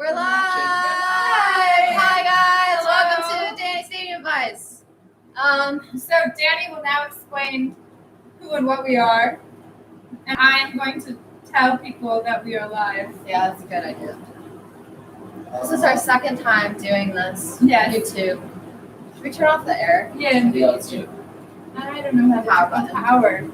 We're live! Hi guys! Welcome to Danny's Dating Advice. So Danny will now explain who and what we are, and I am going to tell people that we are live. Yeah, that's a good idea. This is our second time doing this. Yes. YouTube. Should we turn off the air? Yeah, and I don't know how to Power button. power.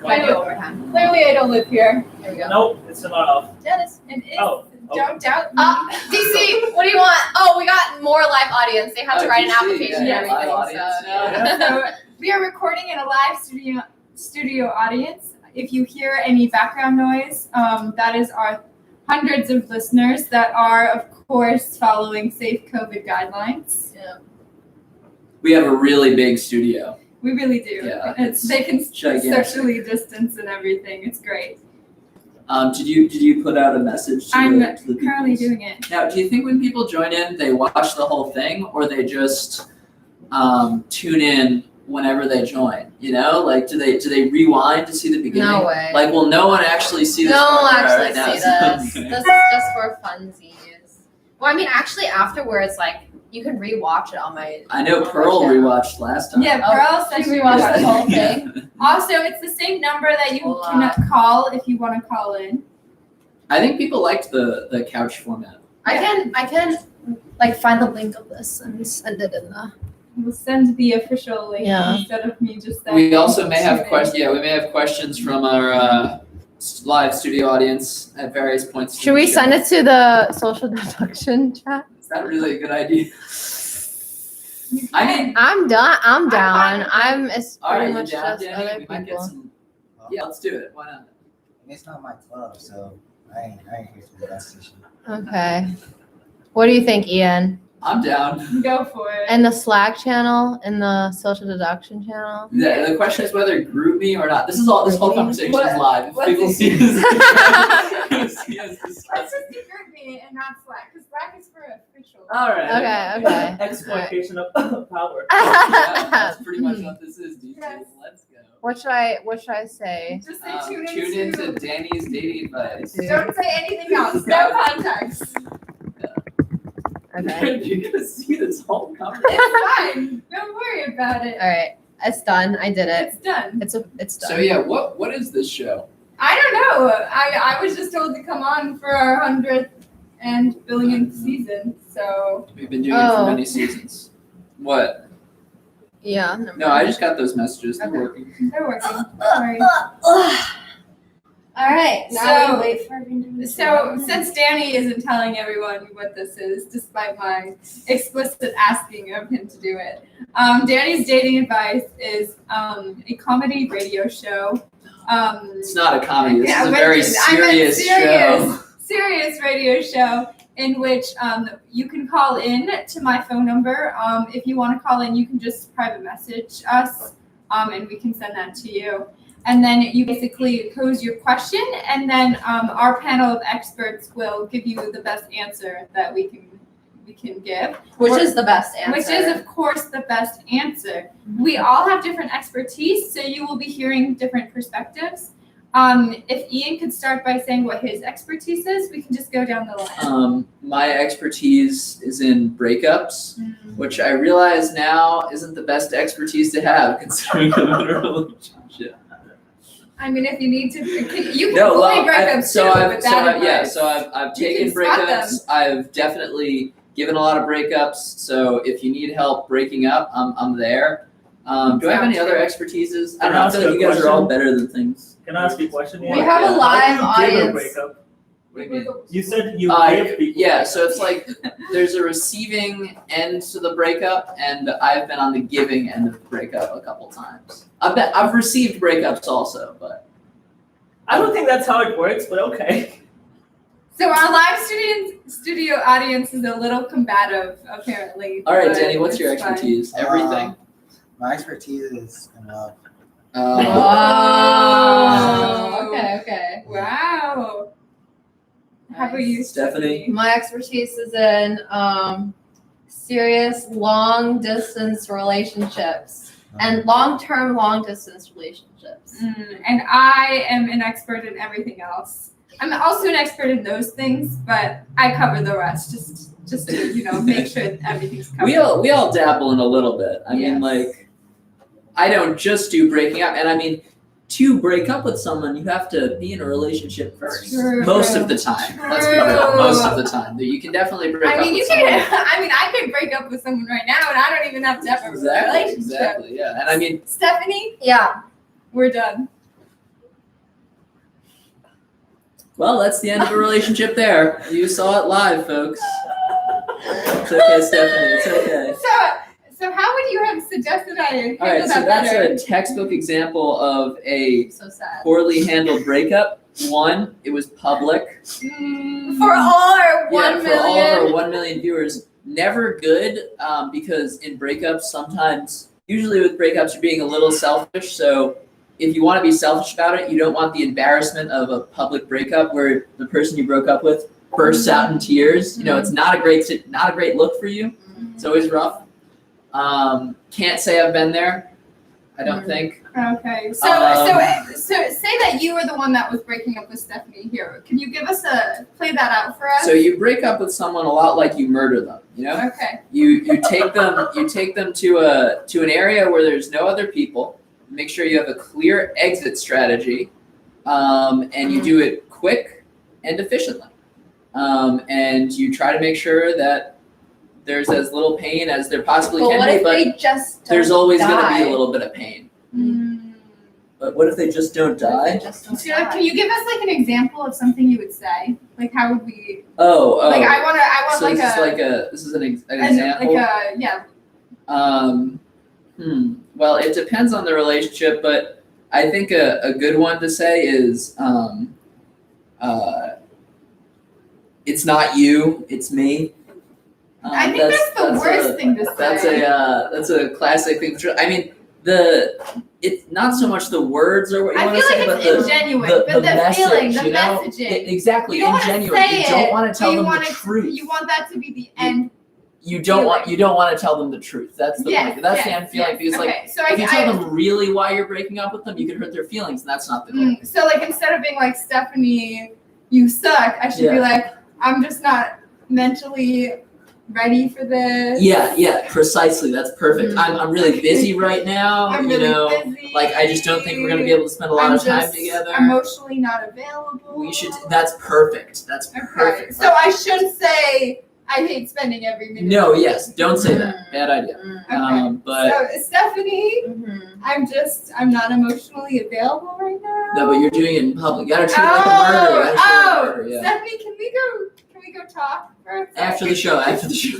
Can I do it one more time? Clearly, I don't live here. Here we go. Nope, it's not off. Dennis. And it's, Oh. don't doubt me. DC, what do you want? Oh, we got more live audience. They have to write an DC, application yeah, and live everything. audience, So, yeah. So we are recording in a live studio audience. If you hear any background noise, that is our hundreds of listeners that are, of course, following safe COVID guidelines. Yeah. We have a really big studio. We really do. Yeah, They can gigantic. socially distance and everything. It's great. Did you put out a message to I'm the currently people? doing it. Now, do you think when people join in, they watch the whole thing, or they just tune in whenever they join? You know, like do they rewind to see the beginning? No way. Like, will no one actually see this? No one will part actually right now? see this. Okay. This is just for funsies. Well, I mean, actually, afterwards, like, you can rewatch it on my. I know on my Pearl channel. rewatched last time. Yeah, Oh, Pearl said she she rewatched watched the whole thing. Also, it's the same number that you Hold can on. call if you want to call in. I think people liked the couch format. I can like find the link of this and send it in the. We'll send the official link Yeah. instead of me just saying. We also may have tune in. questions. Yeah, we may have questions from our live studio audience at various points. Should we send it to the social deduction chat? Is that really a good idea? You I can. mean, I'm done. I'm fine down. with it. I'm. It's all pretty right, much you down, just Danny? other We might get people. some. Yeah, let's do it. Why not? It's not my club, so I ain't here for the gas station. Okay. What do you think, Ian? I'm down. Go for it. And the Slack channel and the social deduction channel? The question is whether group me or not. This whole conversation is live. If What's people it- see this, see us Let's discussing. just do group me and not Slack, because Slack is for official. All right. Okay. Exploitation of power. Yeah, that's pretty much what this is, DJ. Yes. Let's go. What should I say? Just say Tune into Danny's dating advice. Don't say anything else. No context. Okay. You're gonna see this whole conversation. It's fine. Don't worry about it. All right. It's done. I did it. It's done. It's done. So yeah, what is this show? I don't know. I was just told to come on for our 100th and billionth season. So We've been doing it for many seasons. What? Yeah. never No, mind. I just got those messages. They're Okay. working. they're working. Sorry. All right. Now we wait for everyone to So since Danny isn't telling everyone what this is, despite my explicit asking of him to do it, Danny's dating advice is a comedy radio show. It's not a comedy. This Yeah, is a but very I meant serious show. serious radio show in which you can call in to my phone number. If you want to call in, you can just private message us, and we can send that to you. And then you basically pose your question, and then our panel of experts will give you the best answer that we can give. Which is the best answer? Which is, of course, the best answer. We all have different expertise, so you will be hearing different perspectives. If Ian could start by saying what his expertise is, we can just go down the line. My expertise is in breakups, which I realize now isn't the best expertise to have considering I'm in a relationship. I mean, if you need to, you can No, fully well, breakups too, with that advice. I've You taken can spot breakups. I've definitely given a lot of breakups. So if you need help breaking up, I'm there. Do I have any other expertises? I don't know. I feel like you guys are all better than things. Can I ask you a question? We Ian? have a Yeah. live How do you give a audience. breakup? What do you mean? You said you give people. Yeah, so it's like there's a receiving end to the breakup, and I've been on the giving end of the breakup a couple times. I've received breakups also, but I don't think that's how it works, but okay. So our live studio audience is a little combative, apparently. all right, but Danny, what's your it's fine. expertise? Everything. My expertise is Oh. Okay. Wow. How about you, Stephanie? My expertise is in serious long distance relationships and long-term long distance relationships. And I am an expert in everything else. I'm also an expert in those things, but I cover the rest just to make sure everything's covered. We all dabble in a little bit. I mean, Yes. like, I don't just do breaking up, and I mean, to break up with someone, you have to be in a relationship first. True. Most of the time. Let's be real. Most of the time, you can definitely break up I mean, with you someone. can. I mean, I could break up with someone right now, and I don't even have to have a relationship. Exactly. Yeah, and I mean, Stephanie, Yeah. we're done. well, that's the end of a relationship. There, you saw it live, folks. It's okay, Stephanie. It's okay. So how would you have suggested I handle All right, so that that's better? a textbook example of a So sad. poorly handled breakup. One, it was public. For all our 1 For all of our million. 1 million viewers, never good because in breakups, sometimes, usually with breakups, you're being a little selfish. So if you want to be selfish about it, you don't want the embarrassment of a public breakup where the person you broke up with bursts out in tears. You know, it's not a great look for you. It's always rough. Can't say I've been there. I don't think. Okay, so say that you were the one that was breaking up with Stephanie here. Can you play that out for us? So you break up with someone a lot like you murder them. You know. Okay. You take them to an area where there's no other people. Make sure you have a clear exit strategy, and you do it quick and efficiently. And you try to make sure that there's as little pain as there possibly But can what be, if but they just don't there's always going to die? be a little bit of pain. Mm. But what if they just don't What if die? they just don't So, die? can you give us like an example of something you would say? Like how would we? Oh. Like I want So like this is an example. Well, it depends on the relationship, but I think a good one to say is, it's not you, it's me. I think that's the worst thing to say. That's a classic thing. I mean, it's not so much the words or what you I want to feel say, like but it's ingenuine, but the message, feeling, the you know? messaging. Exactly, You don't wanna ingenuine. say You don't it, want to tell you them want the it- truth. You want that to be the end. You don't want to tell them the truth. That's the point. That's the end feeling. Because like, okay. So if you tell them really why you're breaking up with them, you could hurt their feelings, and that's not the goal. So like instead of being like Stephanie, you suck, I should be Yeah. like, I'm just not mentally ready for this. Yeah, precisely. That's perfect. I'm really busy right now. I'm you really know, busy. like I just don't think we're gonna be able to spend a lot I'm of time just together. Emotionally not available. We should. That's perfect. That's Okay. perfect. So I should say I hate spending every minute. No, yes, don't say that. Bad idea. Okay. But So Stephanie, Mm-hmm. I'm not emotionally available right now. no, but you're doing it in public. You gotta treat it like a murder. You gotta treat it like a murder, yeah. Stephanie, can we go talk for a second? After the show. After the show.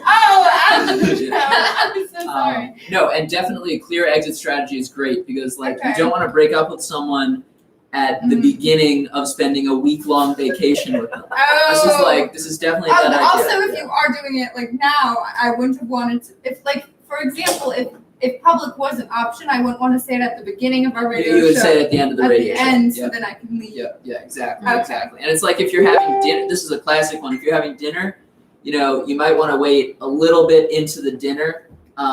I'm so sorry. No, and definitely a clear exit strategy is great because like you Okay. don't want to break up with someone at the Mhm. beginning of spending a week-long vacation with them. Oh. This is definitely a bad idea. Also, if you are doing it like now, I wouldn't have wanted to. If like, for example, if public was an option, I wouldn't want to say it at the beginning of our radio you would show. say it at the end of the at radio the show. end, Yeah. so then I can leave. Yeah, exactly, Okay. exactly. And it's like if you're having dinner, this is a classic one. If you're having dinner, you know, you might want to wait a little bit into the dinner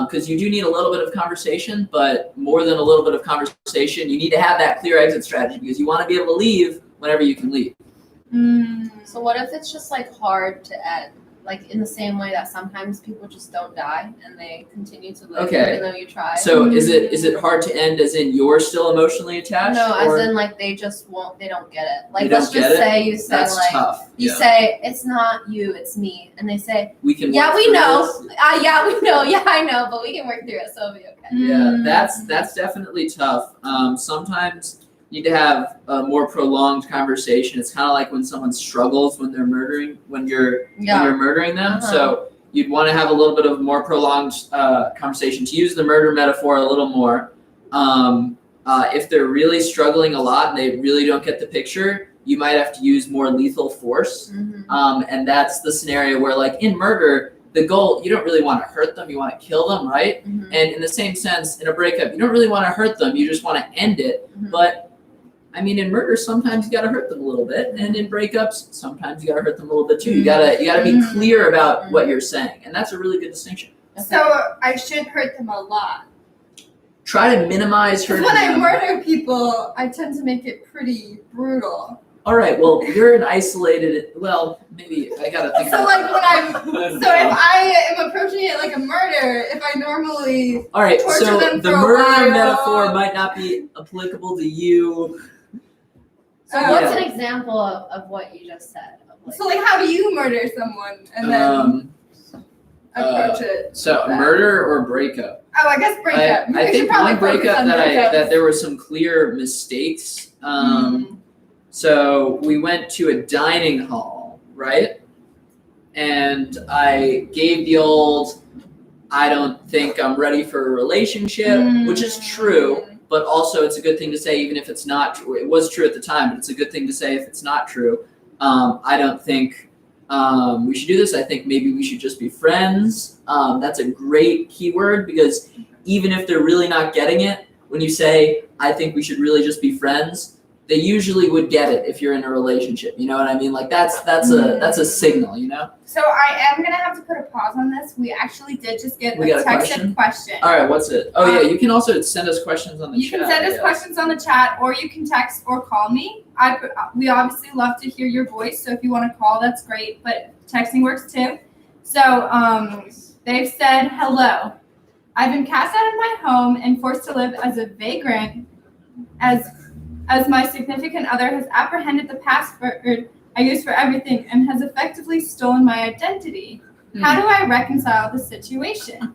because you do need a little bit of conversation, but more than a little bit of conversation, you need to have that clear exit strategy because you want to be able to leave whenever you can leave. So what if it's just like hard to end? Like in the same way that sometimes people just don't die and they continue to live Okay. even though you try. So is it hard to end as in you're still emotionally attached? No, or as in like they just won't. They don't get it. Like They let's don't get just it? say you say That's like tough. you Yeah. say it's not you, it's me, and they say We can yeah work we through know, this. yeah we know, yeah I know, but we can work through it, so it'll be okay. Yeah, that's definitely tough. Sometimes you need to have a more prolonged conversation. It's kind of like when someone struggles when they're murdering, when you're murdering them. Uh-huh. So you'd want to have a little bit of more prolonged conversation. To use the murder metaphor a little more, if they're really struggling a lot and they really don't get the picture, you might have to use more lethal force. Mhm. And that's the scenario where, like in murder, the goal, you don't really want to hurt them, you want to kill them, right? Mhm. And in the same sense, in a breakup, you don't really want to hurt them, you just want to end it. Mhm. But I mean, in murder, sometimes you got to hurt them a little bit, and in breakups, sometimes you got to hurt them a little bit too. You gotta be clear about what you're saying, and that's a really good distinction. Okay. So I should hurt them a lot. Try to minimize Because hurting when I them. murder people, I tend to make it pretty brutal. All right. Well, you're an isolated. Well, maybe I gotta think. So about like that. when I'm, so if I am approaching it like a murder, if I normally, All right. torture So them the for a murder while. metaphor might not be applicable to you. So Oh. what's Yeah. an example of what you just said? Of like, so like how do you murder someone and then approach it? So that? murder or breakup? Oh, I guess breakup. I We should think probably one focus breakup on that breakups. there were some clear mistakes. Mm. So we went to a dining hall, right? And I gave the old, I don't think I'm ready for a relationship, which is true, but also it's a good thing to say even if it's not true. It was true at the time, but it's a good thing to say if it's not true. I don't think we should do this. I think maybe we should just be friends. That's a great keyword because even if they're really not getting it, when you say, I think we should really just be friends, they usually would get it if you're in a relationship. You know what I mean? Like that's a signal, you know? So I am gonna have to put a pause on this. We actually did just get We got a texted question. All right, what's it? Oh yeah, you can also send us questions on the You chat. can send us yes. questions on the chat, or you can text or call me. We obviously love to hear your voice, so if you want to call, that's great. But texting works too. So they've said hello. I've been cast out of my home and forced to live as a vagrant, as my significant other has apprehended the password I use for everything and has effectively stolen my identity. How do I reconcile the situation?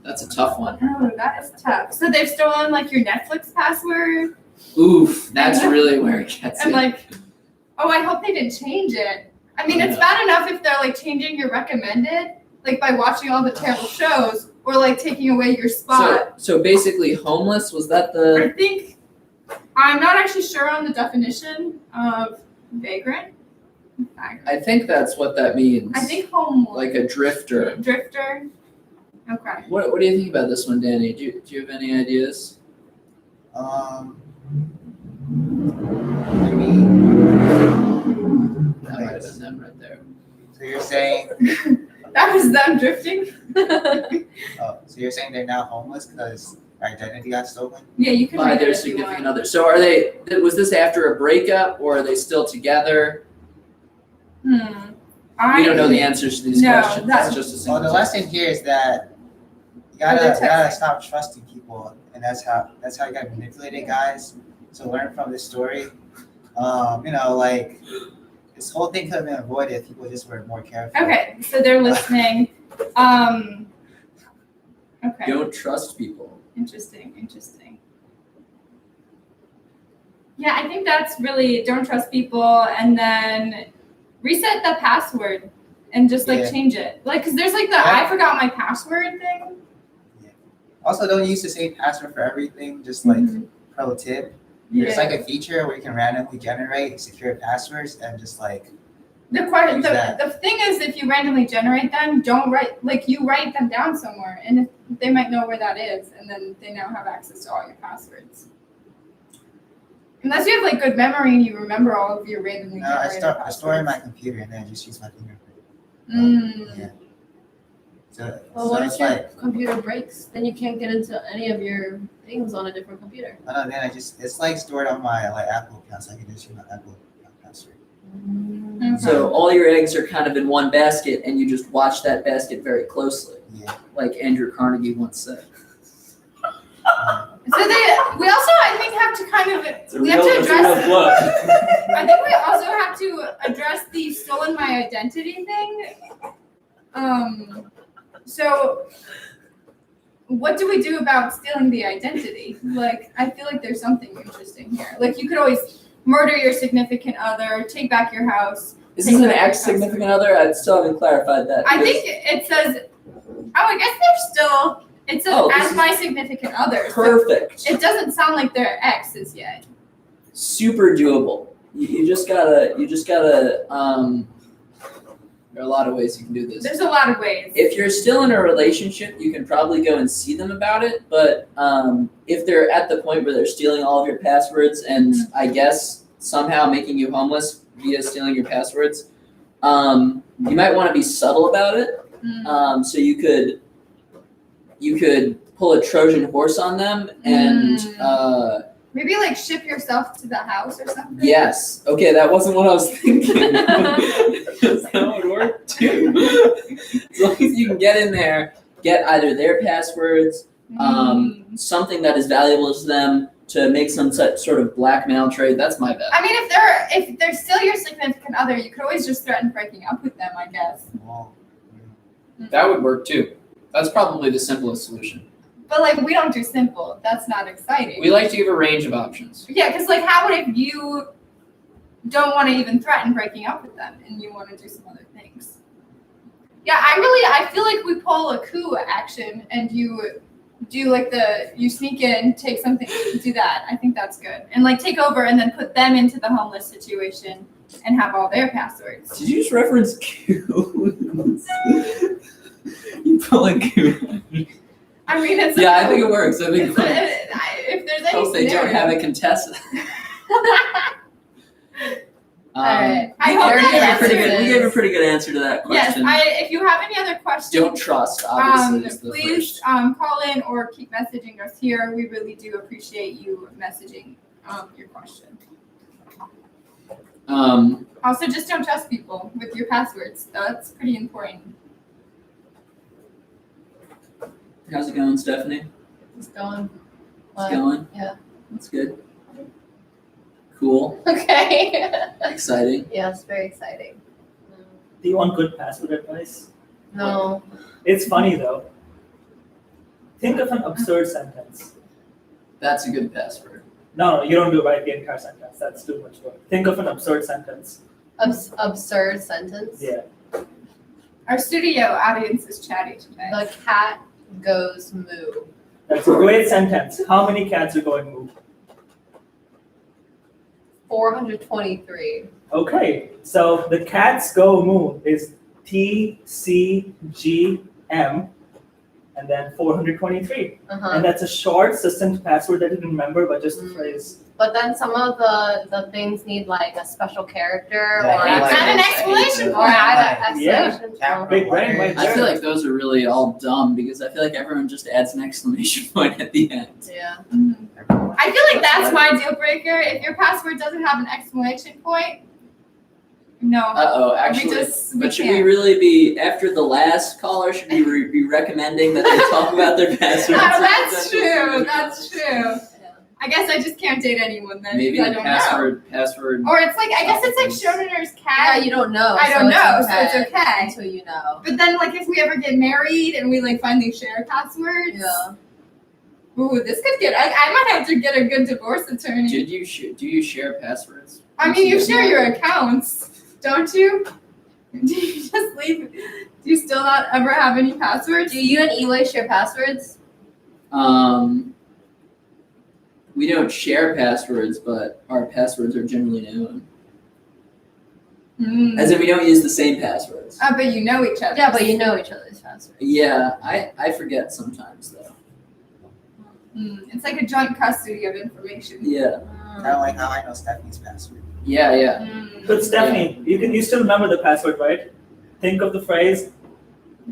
That's a tough one. Oh, that is tough. So they've stolen like your Netflix password, Oof, that's really where it gets and you. like, oh, I hope they didn't change it. I mean, it's bad enough if they're like changing your recommended, like by watching all the terrible shows, or like taking away your spot. So basically homeless, was that the I think I'm not actually sure on the definition of vagrant. I think that's what that means. I think homeless. like a drifter. Drifter. Okay. What do you think about this one, Danny? Do you have any ideas? I mean, That might have been them right there. so you're saying, That was them drifting. so you're saying they're now homeless because their identity got stolen? Yeah, you can By read it their if you significant want. other. So was this after a breakup or are they still together? We don't know the answers to these No, questions. that's- That's just a Well, single the lesson here is that you Oh, they're gotta texting. stop trusting people, and that's how you gotta manipulate it, guys. So learn from this story. Like this whole thing could have been avoided if people just were more careful. Okay, so they're listening. Okay. Don't trust people. Interesting. Yeah, I think that's really don't trust people, and then reset the password and just like Yeah. change it. Like, cause there's like the I forgot my password thing. Also, don't use the same password for everything. Just like Mhm. pro tip, Yeah. there's like a feature where you can randomly generate secure passwords and just like The thing is, if you randomly generate them, don't write them down somewhere, and if they might know where that is, and then they now have access to all your passwords. Unless you have like good memory and you remember all of your randomly I generated store it in my passwords. computer and then I just use my fingerprint. Mm. So, well, what so if it's your like computer breaks? Then you can't get into any of your things on a different computer. then it's like stored on my like Apple account, so I can just use my Apple account password. Okay. So all your eggs are kind of in one basket and you just watch that basket very closely, Yeah. like Andrew Carnegie once said. So we also, I think, have to kind of, we have to It's a real address, bluff. I think we also have to address the stolen my identity thing. So what do we do about stealing the identity? Like, I feel like there's something interesting here. Like, you could always murder your significant other, take back your house. Is this an ex-significant other? I still haven't clarified that. I think it says, I guess they're still, it says Oh, this as is my significant other. So perfect. it doesn't sound like they're exes yet. Super doable. You just gotta there are a lot of ways you can do this. There's a lot of ways. If you're still in a relationship, you can probably go and see them about it. But if they're at the point where they're stealing all of your passwords and I guess somehow making you homeless via stealing your passwords, you might want to be subtle about it. So you could pull a Trojan horse on them and Maybe like ship yourself to the house or something. Yes. Okay, that wasn't what I was thinking. That's how it worked too. As long as you can get in there, get either their passwords, something that is valuable to them to make some sort of blackmail trade. That's my bet. I mean, if they're still your significant other, you could always just threaten breaking up with them, I guess. Well, That would work too. That's probably the simplest solution. But like, we don't do simple. That's not exciting. We like to give a range of options. Yeah, because like, how would if you don't want to even threaten breaking up with them and you want to do some other things? Yeah, I feel like we pull a coup action and you do like you sneak in, take something, do that. I think that's good. And like take over and then put them into the homeless situation and have all their passwords. Did you just reference Q? You pull a Q. I mean, it's Yeah, I think it works. I think if there's any hope they don't scenario. have a contestant. Alright. I hope Very that good answers We answer. gave a pretty good answer to that Yes, question. if you have any other questions, Don't trust, obviously, is the please first. call in or keep messaging us here. We really do appreciate you messaging your question. Also, just don't trust people with your passwords. That's pretty important. How's it going, Stephanie? It's going. It's What? going? Yeah. That's good. Cool. Okay. Exciting. Yes, very exciting. Do you want good password advice? No. It's funny though. Think of an absurd sentence. That's a good password. No, you don't do write the entire sentence. That's too much work. Think of an absurd sentence. Absurd sentence. Yeah. Our studio audience is chatty today. The cat goes moo. That's a great sentence. How many cats are going moo? 423. Okay, so the cats go moo is TCGM and then 423. Uh-huh. And that's a short, succinct password that you can remember, but just the phrase. But then some of the things need like a special character Yeah, or yeah, like- Add an exclamation or add an Yeah. exclamation Cat point. Big brain, right I there. feel like those are really all dumb because I feel like everyone just adds an exclamation point at the end. Yeah. Mhm. everyone. I feel like that's my deal breaker. If your password doesn't have an exclamation point, no. Uh-oh, actually. But should we can't. really be, after the last caller, should we be recommending that they talk about their passwords? That's true. That's true. I guess I just can't date anyone then. Maybe because I the don't password. know. Or it's like, I guess it's like Schrodinger's Yeah, cat. you don't know. I don't know, so okay it's okay. until you know. But then, like, if we ever get married and we like finally share passwords, Yeah. ooh, this could get. I might have to get a good divorce attorney. Do you share passwords? I mean, you share your accounts, don't you? Do you just leave? Do you still not ever have any passwords? Do you and Eli share passwords? We don't share passwords, but our passwords are generally known. Mm. As in, we don't use the same passwords. But you know each other. Yeah, but you know each other's passwords. Yeah, I forget sometimes though. It's like a joint custody of information. Yeah, Kind of like how I know Stephanie's password. yeah. Mm. But Stephanie, you still remember the password, right? Think of the phrase.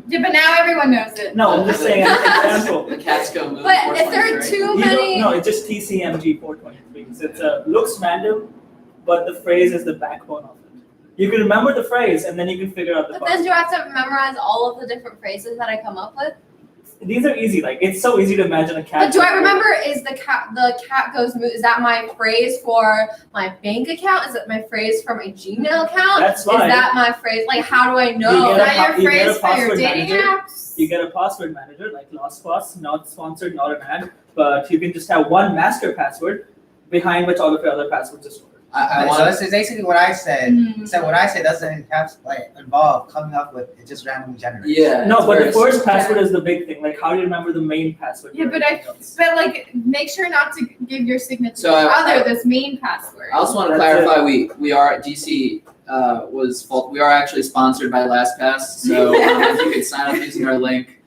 Yeah, but now everyone knows it. No, I'm just saying an example. The cats go move. But if there are 423. too You many, don't, no, it's just TCMG 423. So it looks random, but the phrase is the backbone of it. You can remember the phrase and then you can figure out the but then password. do I have to memorize all of the different phrases that I come up with? These are easy. Like it's so easy to imagine a cat. But do I remember is the cat goes moo? Is that my phrase for my bank account? Is it my phrase for my Gmail account? That's Is fine. that my phrase? Like how do I You know? Is get a that your you get a phrase for your password dating manager. apps? You get a password manager like LastPass, not sponsored, not an ad, but you can just have one master password behind which all of your other passwords are stored. I So want this is basically what I said. Mm. So what I said doesn't have involve coming up with it, just randomly generates. Yeah. No, it's but very the first simple. password is the big thing. Like, how do you remember the main password? Yeah, for but everything else? But like, make sure not to give your significant So I- other this main password. I also want to That's clarify we are DC we are actually sponsored by LastPass, so if you could sign up using our link.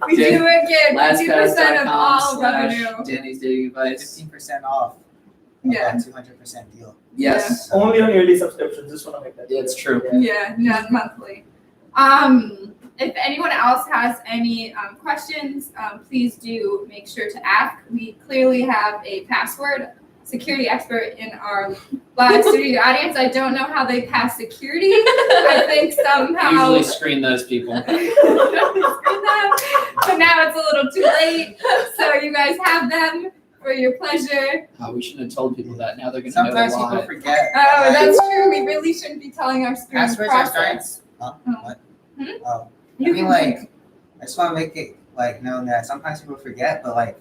We do get 50% of all LastPass.com revenue. / Danny's Dating Advice. 15% off. Yeah. 200% deal. Yes, Only on yearly subscriptions. Just want to make that. yeah, it's true. Yeah. Yeah, not monthly. And if anyone else has any questions, please do make sure to ask. We clearly have a password security expert in our live studio audience. I don't know how they pass security. I think somehow. Usually screen those people. But now it's a little too late. So you guys have them for your pleasure. Oh, we shouldn't have told people that. Now they're going to know Sometimes the people lie. forget. Oh, like, that's true. We really shouldn't be telling our students passwords are starting. process. Huh? What? Hmm? Oh, You I mean, can- like, I just want to make it like known that sometimes people forget, but like,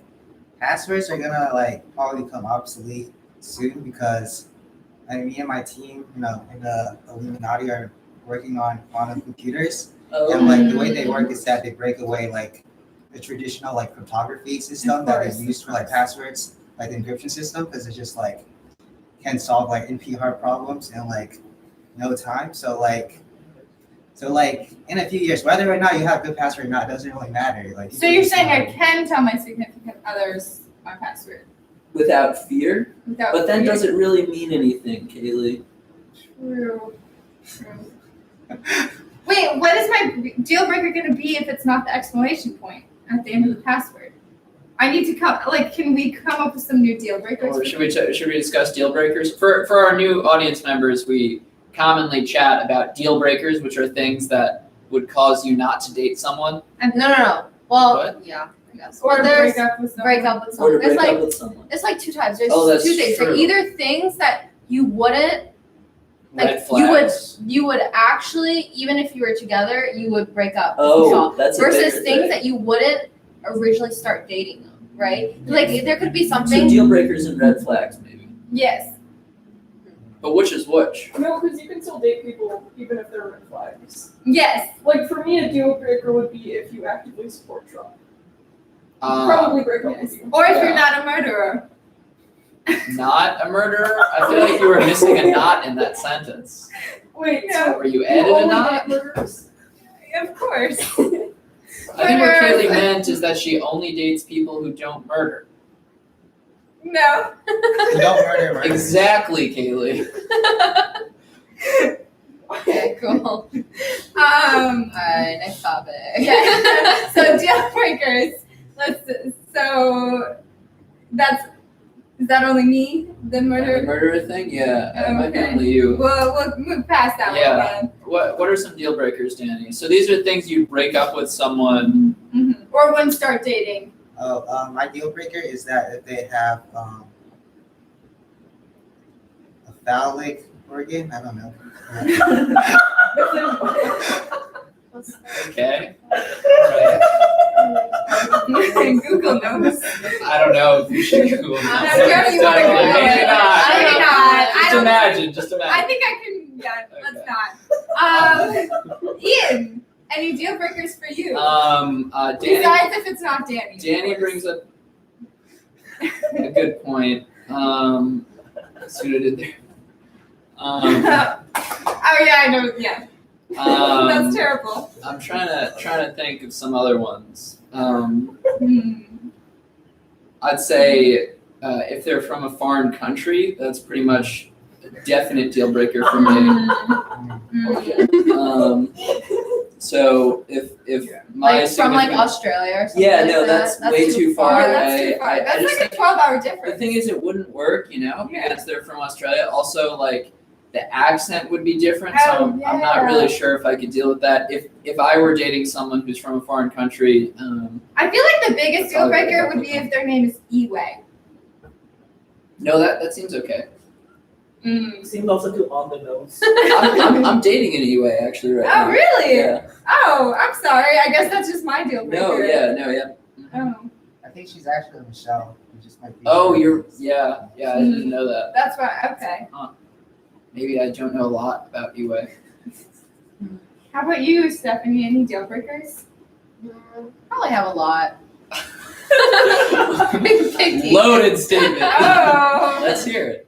passwords are gonna like probably become obsolete soon because, I mean, me and my team, you know, in the Illuminati are working on quantum computers, and like the way they work is that they break away like the traditional like cryptography system that is used for like passwords, like the encryption system, because it's just like can solve like NP-hard problems in like no time. So like in a few years, whether or not you have a good password or not, doesn't really matter. Like So you're saying I can tell my significant others my password Without fear? without But then fear? does it really mean anything, Kaylee? True. Wait, what is my deal breaker going to be if it's not the exclamation point at the end of the password? I need to come. Like, can we come up with some new deal breakers? Or should we discuss deal breakers? For our new audience members, we commonly chat about deal breakers, which are things that would cause you not to date someone No. Well, What? yeah, I guess. Or But there's break up with someone. break up with or to someone. break It's like up with someone. it's like two types. There's Oh, that's two things. They're true. either things that you wouldn't Red like you would flags. you would actually, even if you were together, you would break up if you Oh, saw. that's a Versus bigger things thing. that you wouldn't originally start dating them, right? Like there could be So something. deal breakers and red flags, maybe. Yes. But which is which? No, because you can still date people even if they're red flags. Yes. Like for me, a deal breaker would be if you actively support Trump. Uh, Probably break up Yes. with you. Or if Yeah. you're not a murderer. not a murderer? I feel like you were missing a knot in that sentence. Wait, No. Were you you added a only knot? date murderers? Of course. I think what Murderers. Kaylee meant is that she only dates people who don't murder. No. You don't murder. Exactly, Kaylee. Okay, cool. Alright, next topic. Yeah. So deal breakers. So that's is that only me? The The murder. murderer thing? Yeah, it might be Okay. only you. We'll move past that Yeah. one then. What are some deal breakers, Danny? So these are things you break up with someone. Mm-hmm. Or when start dating. Oh, my deal breaker is that if they have a phallic organ, I don't know. Okay. Google knows. I don't know if you should Google I'm that. scared you wanna Maybe Google it. not. I Maybe don't not. know. Just imagine. Just I imagine. think I can. Yeah, let's Okay. not. Ian, any deal breakers for you? Danny. Besides if it's not Danny. of Danny course. brings up a good point. Let's see what I did there. Oh yeah, I know. Yeah, that's terrible. I'm trying to think of some other ones. I'd say if they're from a foreign country, that's pretty much a definite deal breaker for me. So if my Like from like significant- Australia or something. Yeah, like no, that. that's way too far. Oh, that's too far. I That's just like a 12-hour The difference. thing is, it wouldn't work, you know, Yeah. because they're from Australia. Also, like the accent would be different, so Oh, I'm not yeah. really sure if I could deal with that. If I were dating someone who's from a foreign country, I feel like the biggest That's deal all I breaker can would be think of. if their name is Eway. no, that seems okay. Seems also too on the nose. I'm dating an Eway actually right now. Oh really? Yeah. Oh, I'm sorry. I guess that's just my deal breaker. No, yeah. Oh, I think she's actually Michelle. You just might be. Oh, yeah. I didn't know that. that's right. Okay. Maybe I don't know a lot about Eway. How about you, Stephanie? Any deal breakers? Probably have a lot. Picky. Loaded statement. Oh. Let's hear it.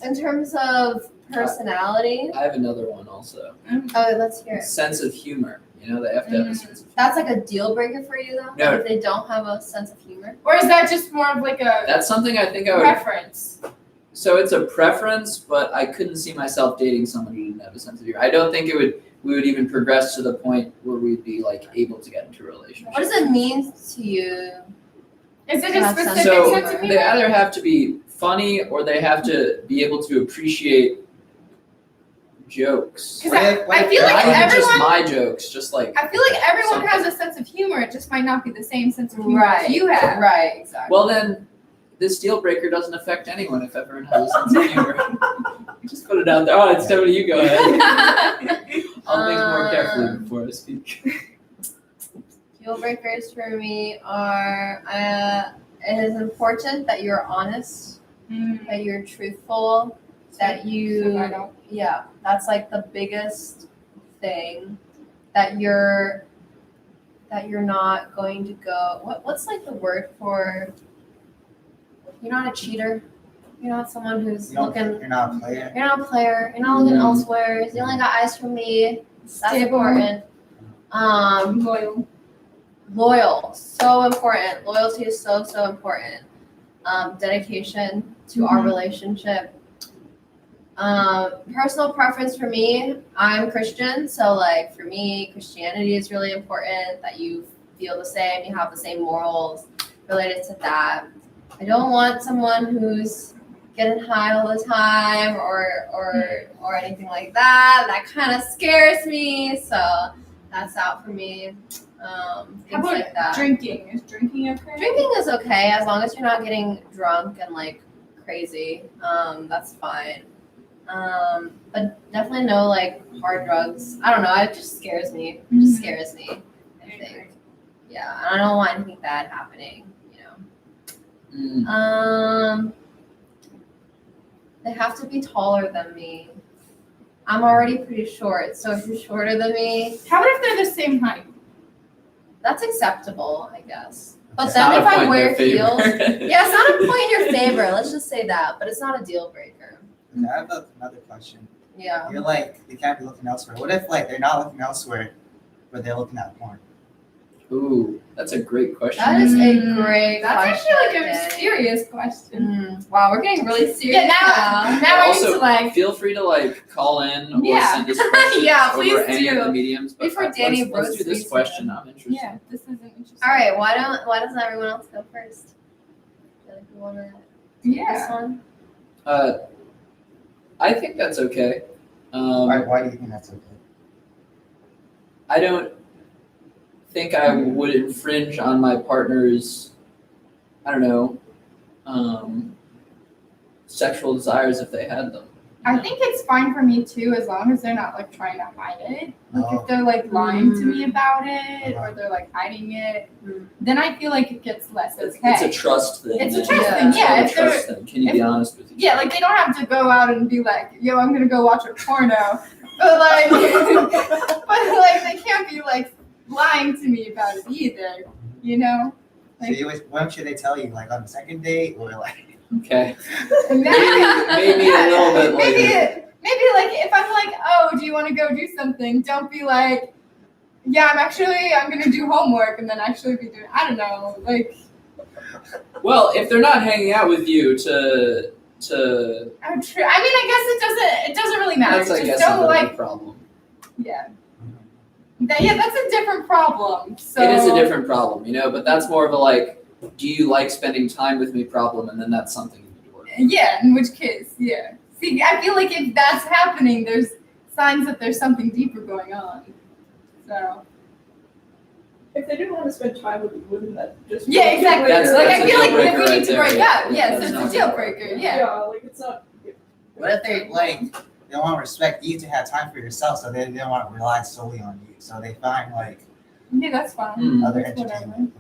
In terms of personality. I have another one also. Oh, let's hear it. Sense of humor. You know, they have to have a sense of humor. That's like a deal breaker for you though? No. If they don't have a sense of humor? Or is that just more of like a That's something I think I would. preference? So it's a preference, but I couldn't see myself dating someone who didn't have a sense of humor. I don't think we would even progress to the point where we'd be like able to get into a relationship. What does it mean to you? Is it To a have specific So sense of they humor? either have to be funny or they have to be able to appreciate jokes. Because I feel Not like even just everyone, my jokes, just like I feel like everyone something. has a sense of humor. It just might not be the same sense of humor as you have. Right, exactly. well then this deal breaker doesn't affect anyone if everyone has a sense of humor. Just put it out there. Oh, it's Stephanie, you go ahead. I'll think more carefully before I speak. Deal breakers for me are it is important that you're honest, that you're truthful, that you yeah, that's like the biggest thing. That you're not going to go what's like the word for you're not a cheater. You're not someone who's looking You're not a player. you're not a player, you're not looking elsewhere. You only got eyes for me. That's Stable. important. Loyal. Loyal, so important. Loyalty is so important. Dedication to our relationship. Personal preference for me, I'm Christian, so like for me, Christianity is really important. That you feel the same, you have the same morals related to that. I don't want someone who's getting high all the time or anything like that. That kind of scares me, so that's out for me. How Things about like that. drinking? Is drinking okay? Drinking is okay as long as you're not getting drunk and like crazy. That's fine. But definitely no like hard drugs. I don't know. It just scares me. It just scares me. I think. Yeah, I don't want anything bad happening. You know. They have to be taller than me. I'm already pretty short, so if you're shorter than me, How about if they're the same height? that's acceptable, I guess. But It's then not if a point I in wear their favor. heels, yeah, it's not a point in your favor. Let's just say that, but it's not a deal breaker. Okay, I have another question. Yeah. You're like, they can't be looking elsewhere. What if like they're not looking elsewhere, but they're looking at porn? Ooh, that's a great question. That is a great That's question. actually like a Danny. serious question. Wow, we're getting really serious Yeah, now I need Also, to like. feel free to like call in or Yeah. send us questions Yeah, over please any of do. the mediums. But Before Danny let's do this roasts me question. I'm interested. Yeah, this isn't interesting. All right, why doesn't everyone else go first? Feel like we wanna take Yeah. this one? I think that's okay. Why do you think that's okay? I don't think I would infringe on my partner's, I don't know, sexual desires if they had them. I think it's fine for me too, as long as they're not like trying to hide it. Like Oh. if they're like lying to me about it or they're like hiding it, then I feel like it gets less It's, okay. it's a trust thing. It's a man. trust Yeah. thing, It's yeah. not a If they're trust thing. Can you be honest with each yeah, like they don't have to go out and be like, yo, I'm gonna go watch a porno. But like they can't be like lying to me about it either. You know? So you always, when should they tell you? Like on the second date or like? Okay. And Maybe a little bit later. Maybe like if I'm like, oh, do you want to go do something? Don't be like, yeah, I'm gonna do homework and then actually be doing. I don't know, like. Well, if they're not hanging out with you to I'm true. I mean, I guess it doesn't really matter. that's I Just guess don't a like. bit of a problem. Yeah. That's a different problem. So. It is a different problem, you know, but that's more of a like, do you like spending time with me problem, and then that's something you need to work on. Yeah, in which case, yeah. See, I feel like if that's happening, there's signs that there's something deeper going on. So. If they didn't want to spend time with you, wouldn't that just be Yeah, a deal exactly. breaker? Like That's I a feel like deal if we breaker need to right break there. up, yeah, so That's it's not a deal breaker, yeah. Yeah, like it's not. What if they like they want to respect you to have time for yourself, so they don't want to rely solely on you, so they find like Yeah, that's fine. Hmm. other That's whatever. entertainment.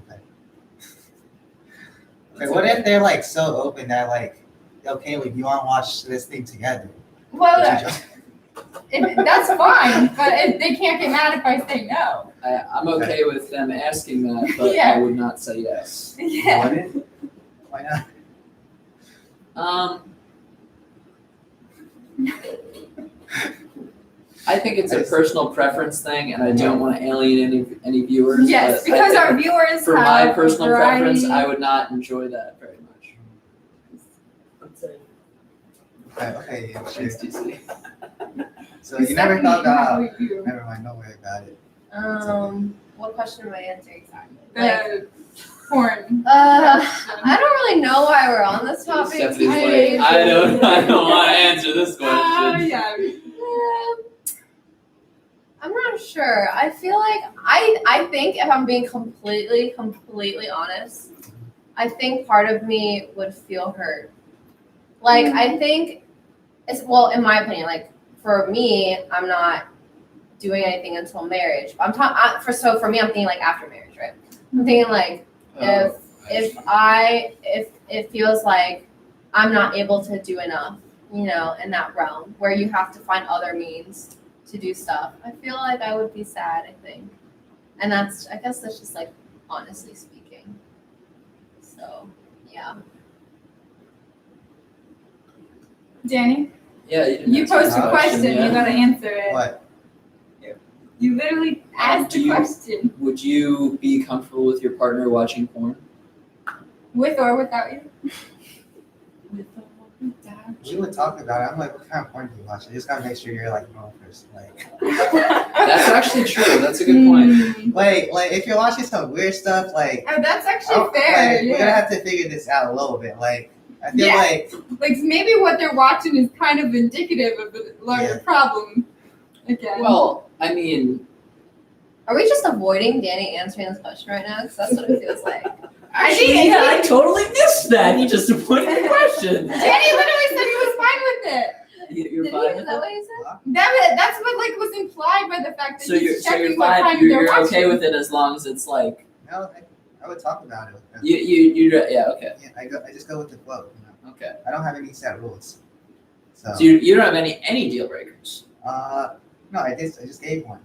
Okay. What if they're like so open that like, okay, like you want to watch this thing together? Well, Would you just- that's fine, but they can't get mad if I say no. I'm okay with them asking that, but Yeah. I would not say yes. Yeah. Wouldn't? Why not? I think it's a personal preference thing, and I don't want to alienate any viewers. Yes, but I because think our viewers for have my a personal variety. preference, I would not enjoy that very much. Let's say. Okay, yeah, sure. Thanks, TC. So you never thought about. Review. Never mind, don't worry about it. What question am I answering exactly? The porn. I don't really know why we're on this topic. Stephanie's today. like, I don't want to answer this question. Yeah. I'm not sure. I feel like I think if I'm being completely honest, I think part of me would feel hurt. Like I think it's in my opinion, like for me, I'm not doing anything until marriage. I'm talking for me, I'm thinking like after marriage, right? I'm thinking like if it feels like I'm not able to do enough, in that realm where you have to find other means to do stuff, I feel like I would be sad, I think. And I guess that's just like honestly speaking. So, yeah. Danny, Yeah, didn't you answer posed the a question. yeah. You gotta answer it. What? You literally asked Do a you- question. Would you be comfortable with your partner watching porn? With or without you? We would talk about it. I'm like, what kind of porn do you watch? You just gotta make sure you're like normal person. Like, That's actually true. That's a good point. Mm. like if you're watching some weird stuff, like, Oh, that's actually oh, fair. like, we're gonna Yeah. have to figure this out a little bit. Like, I feel Yeah. like Like maybe what they're watching is kind of indicative of a larger Yeah. problem. Again. Well, I mean, Are we just avoiding Danny answering this question right now? Because that's what it feels like. actually, yeah, I totally missed that. You just avoided the question. Danny literally said he was fine with it. You're Did fine he? with Is that it? what he said? That's what like was implied by the fact that So you're he's checking what fine. time You're they're watching. okay with it as long as it's like no, I would talk about it with them. you yeah, okay, Yeah, I just go with the flow. okay. I don't have any set rules. So, So you don't have any deal breakers. no, I just gave one.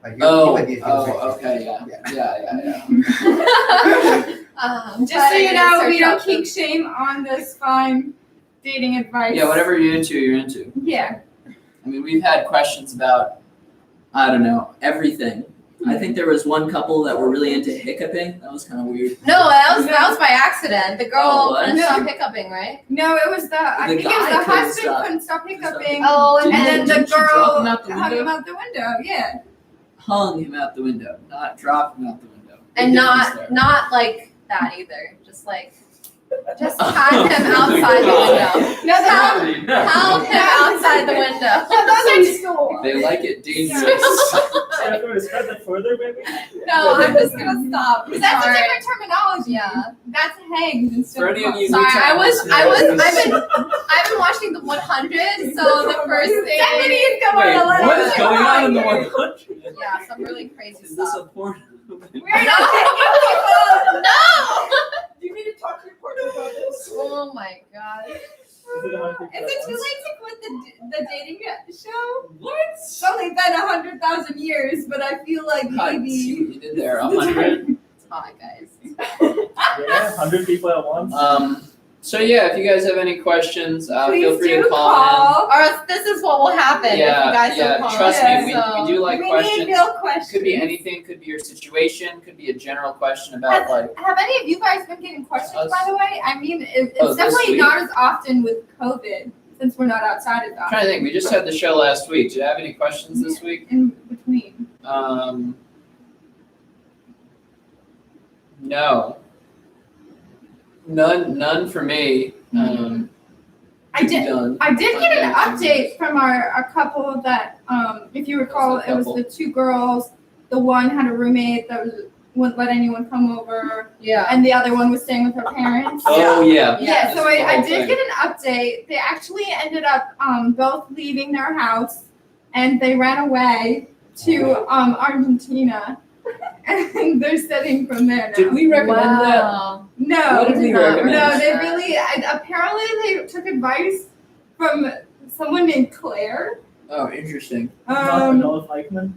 Like, you Oh, would be a deal breaker. okay, yeah. Just so you know, we don't kink shame on this fine dating advice. Yeah, whatever you're into, you're into. Yeah. I mean, we've had questions about, I don't know, everything. I think there was one couple that were really into hiccuping. That was kind of weird. No, that was by accident. The girl Oh, what? couldn't stop hiccuping, right? No, it was I The think it was guy the couldn't husband stop. couldn't stop hiccuping. Oh, and then the Didn't she drop girl him out the hung him window? out the window. Yeah. Hung him out the window, not drop him out the window. And Big difference there. not like that either. Just had him outside the window. No, Held him outside the window. They like it dangerous. After we spread that further, maybe? No, I'm just gonna stop. That's a Sorry. different terminology. Yeah. That's hanged instead For of any of hung. you Sorry, I've I've been watching the 100, so the first thing. Stephanie is going Wait, a little what is bit going on in the higher. 100? Yeah, some really crazy Is this stuff. a porn? We're not No! You need to talk to your partner about this. Oh my god. Is it 100 Is it too late to quit the dating show? What? It's only been 100,000 years, but I feel like God, see maybe. what you did there. 100. It's hot, guys. Yeah, 100 people at once. So yeah, if you guys have any questions, feel Please free do to call Or else this is what will happen if you guys don't call. Trust Yeah, me, so- we do like we questions. need real questions. Could be anything. Could be your situation. Could be a general question about like. Have any of you guys been getting questions, Us. by the way? I mean, it's Oh, this definitely week? not as often with COVID since we're not outside as I'm often. trying to think. We just had the show last week. Do you have any questions this week? In between. No. None for me. I did. Done. I did get an update from our couple that, if you recall, What's the it was couple? the two girls. The one had a roommate that wouldn't let anyone come over, Yeah. and the other one was staying with her parents. Oh yeah. Yeah, so This is the I whole did thing. get an update. They actually ended up both leaving their house, and they ran away to Argentina, and they're studying from there now. Did we recommend that? Wow. No, What did we not recommend? no, they that. really. Apparently, they took advice from someone named Claire. Oh, interesting. Not Adolf Eichmann.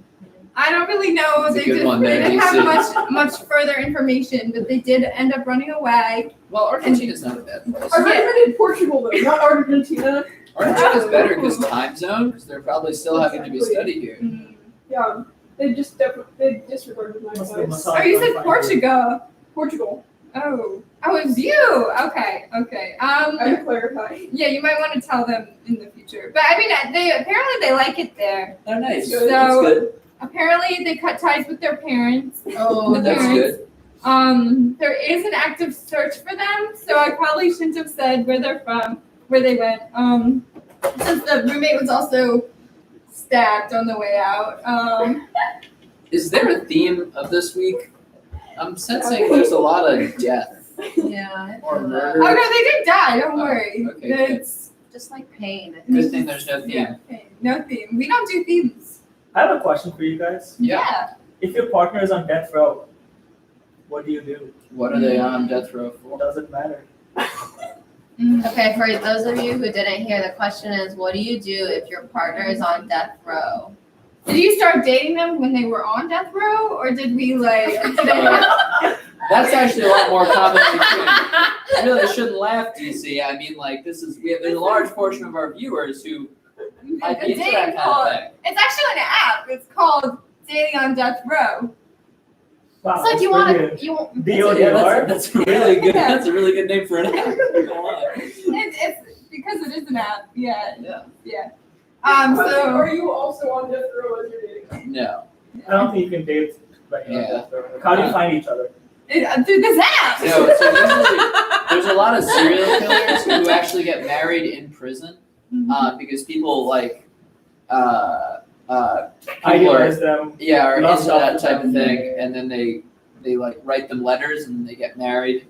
I don't really know. That's a They good one they there, didn't DC. have much further information, but they did end up running away. Well, Argentina's not a bad place. I recommended Portugal though, not Argentina. Arctic is better because time zones. They're probably still having to be Exactly. studied here. Mm. Yeah, they disregarded my Must be advice. massage Oh, you on said Friday. Portugal. Portugal. Oh, it was you. Okay. I clarify. Yeah, you might want to tell them in the future. But I mean, they like it there. Oh, nice. So- That's good. Apparently, they cut ties with their parents. Oh, The That's parents. good. There is an active search for them, so I probably shouldn't have said where they're from, where they went. Since the roommate was also stabbed on the way out. Is there a theme of this week? I'm sensing there's a lot of death yeah. I or feel that. murder. Oh no, they did die. Don't Oh, worry. okay, good. It's Just like pain. I think. Good thing there's no theme. yeah, okay, no theme. We don't do themes. I have a question for you guys. Yeah. If your partner is on death row, what do you do? What are they on death row for? Does it matter? Okay, for those of you who didn't hear, the question is, what do you do if your partner is on death row? Did you start dating them when they were on death row, or did we like? Did they, That's actually a lot more common than you think. I really shouldn't laugh, DC. I mean, like, there's a large portion of our viewers who might be into that kind of thing. It's actually an app. It's called Dating on Death Row. Wow, It's like that's you want brilliant. to, you want, DODR? That's really good. Yeah. That's a really good name for an app. It's because it is an app. Yeah. Yeah. So Are you also on death row as you're dating? No. I don't think you can date like on Yeah. death row. How do you find each other? through this app. No. So usually there's a lot of serial killers who actually get married in prison because people like people are Idealize them. are Lust into that after type of them. thing, and then they like write them letters and they get married.